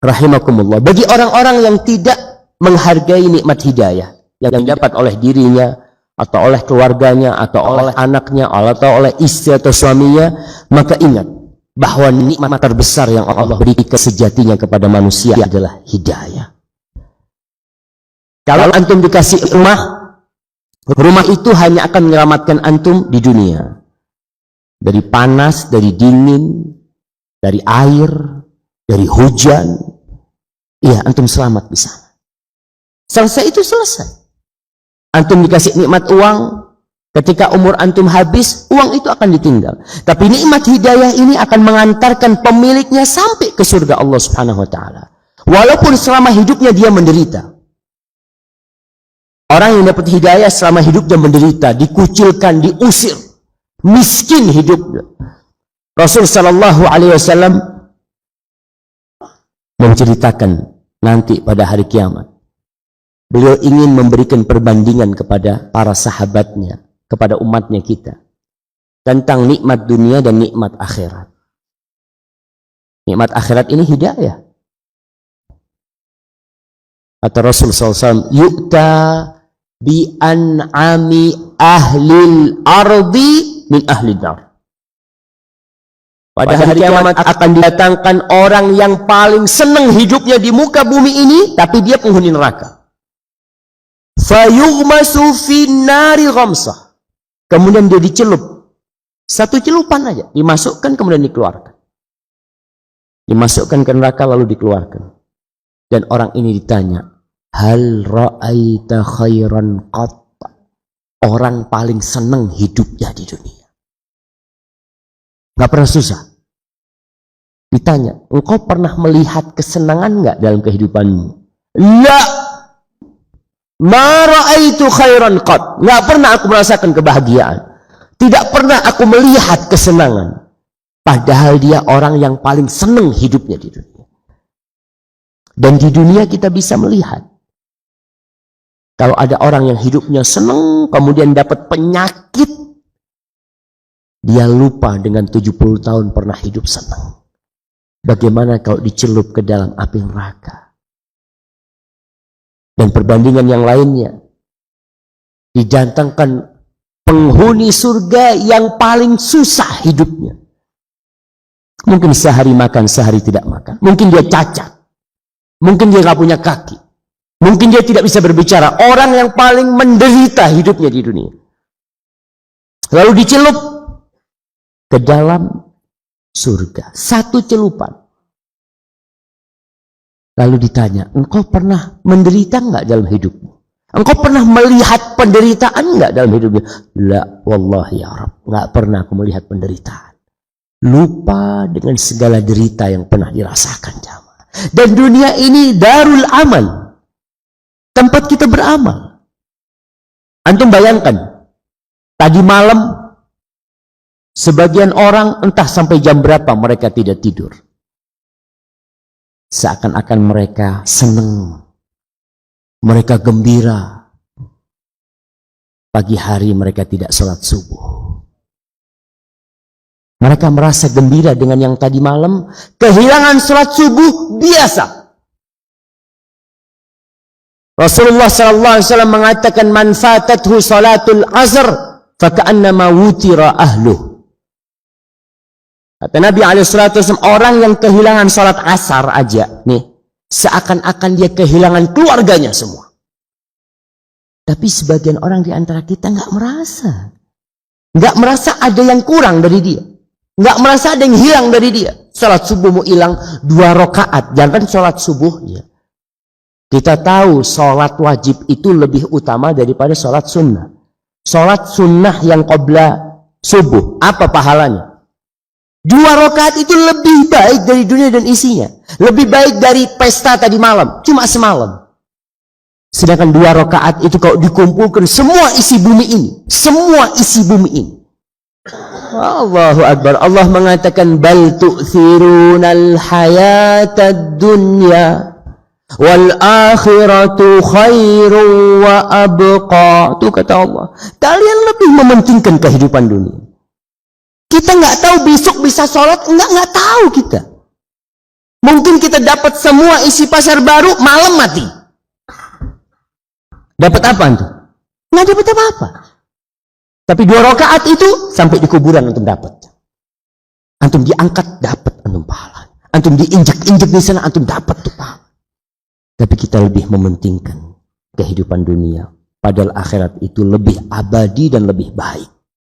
rahimakumullah, bagi orang-orang yang tidak menghargai nikmat hidayah yang dapat oleh dirinya atau oleh keluarganya atau oleh anaknya atau oleh istri atau suaminya, maka ingat bahwa nikmat terbesar yang Allah berikan sejatinya kepada manusia adalah hidayah. Kalau antum dikasih rumah itu hanya akan menyelamatkan antum di dunia dari panas, dari dingin, dari air, dari hujan. Iya, antum selamat di sana. Selesai itu selesai. Antum dikasih nikmat uang, ketika umur antum habis, uang itu akan ditinggal. Tapi nikmat hidayah ini akan mengantarkan pemiliknya sampai ke surga Allah Subhanahu wa taala. Walaupun selama hidupnya dia menderita. Orang yang dapat hidayah selama hidupnya menderita, dikucilkan, diusir, miskin hidupnya. Rasul sallallahu alaihi wasallam menceritakan nanti pada hari kiamat. Beliau ingin memberikan perbandingan kepada para sahabatnya, kepada umatnya kita, tentang nikmat dunia dan nikmat akhirat. Nikmat akhirat ini hidayah. Kata Rasul SAW, yu'ta bi an'ami ahlil ardi min ahli nar. Pada hari kiamat akan didatangkan orang yang paling senang hidupnya di muka bumi ini, tapi dia penghuni neraka. Fayughmasu finnari ghamsah. Kemudian dia dicelup. Satu celupan aja, dimasukkan kemudian dikeluarkan. Dimasukkan ke neraka lalu dikeluarkan. Dan orang ini ditanya, hal ra'aita khairan qat? Orang paling senang hidupnya di dunia. Gak pernah susah. Ditanya, engkau pernah melihat kesenangan gak dalam kehidupanmu? La, ma ra'aitu khairan qat. Gak pernah aku merasakan kebahagiaan. Tidak pernah aku melihat kesenangan. Padahal dia orang yang paling senang hidupnya di dunia. Dan di dunia kita bisa melihat. Kalau ada orang yang hidupnya senang, kemudian dapat penyakit, dia lupa dengan 70 tahun pernah hidup senang. Bagaimana kalau dicelup ke dalam api neraka? Dan perbandingan yang lainnya, didatangkan penghuni surga yang paling susah hidupnya. Mungkin sehari makan, sehari tidak makan. Mungkin dia cacat. Mungkin dia gak punya kaki. Mungkin dia tidak bisa berbicara. Orang yang paling menderita hidupnya di dunia. Lalu dicelup ke dalam surga. Satu celupan. Lalu ditanya, engkau pernah menderita enggak dalam hidupmu? Engkau pernah melihat penderitaan enggak dalam hidupmu? La, wallahi ya Rabb. Enggak pernah aku melihat penderitaan. Lupa dengan segala derita yang pernah dirasakan jamaah. Dan dunia ini darul amal. Tempat kita beramal. Antum bayangkan, tadi malam sebagian orang entah sampai jam berapa mereka tidak tidur. Seakan-akan mereka senang. Mereka gembira. Pagi hari mereka tidak sholat subuh. Mereka merasa gembira dengan yang tadi malam. Kehilangan sholat subuh biasa. Rasulullah SAW mengatakan, man fatathu salatul asr faka'annama wutira ahluh. Kata Nabi SAW, orang yang kehilangan salat asar aja nih, seakan-akan dia kehilangan keluarganya semua. Tapi sebagian orang di antara kita nggak merasa ada yang kurang dari dia, nggak merasa ada yang hilang dari dia. Salat subuh mau hilang 2 rakaat, jangan salat subuh ya. Kita tahu sholat wajib itu lebih utama daripada sholat sunnah. Sholat sunnah yang qabla subuh, apa pahalanya? 2 rakaat itu lebih baik dari dunia dan isinya. Lebih baik dari pesta tadi malam, cuma semalam. Sedangkan 2 rakaat itu kalau dikumpulkan semua isi bumi ini. Semua isi bumi ini. Allahu Akbar. Allah mengatakan, bal tu'thirunal hayatad dunya wal akhiratu khairu wa abqa. Itu kata Allah, kalian lebih mementingkan kehidupan dunia. Kita nggak tahu besok bisa sholat, nggak tahu kita. Mungkin kita dapat semua isi pasar baru, malam mati. Dapat apa antum? Nggak dapat apa-apa. Tapi 2 rakaat itu sampai di kuburan antum dapat. Antum diangkat, dapat antum pahala. Antum diinjek-injek di sana, antum dapat tuh pahala. Tapi kita lebih mementingkan kehidupan dunia. Padahal akhirat itu lebih abadi dan lebih baik.